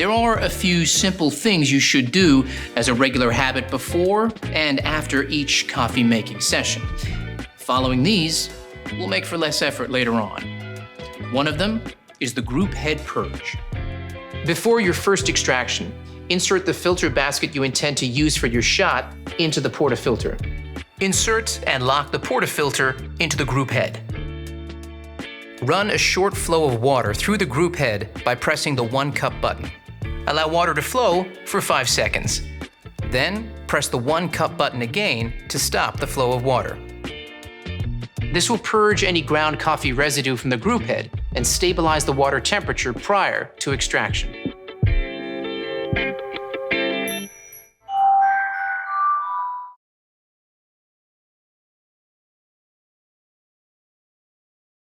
There are a few simple things you should do as a regular habit before and after each coffee making session. Following these will make for less effort later on. One of them is the group head purge. Before your first extraction, insert the filter basket you intend to use for your shot into the portafilter. Insert and lock the portafilter into the group head. Run a short flow of water through the group head by pressing the 1 cup button. Allow water to flow for 5 seconds. Then, press the 1 cup button again to stop the flow of water. This will purge any ground coffee residue from the group head and stabilize the water temperature prior to extraction.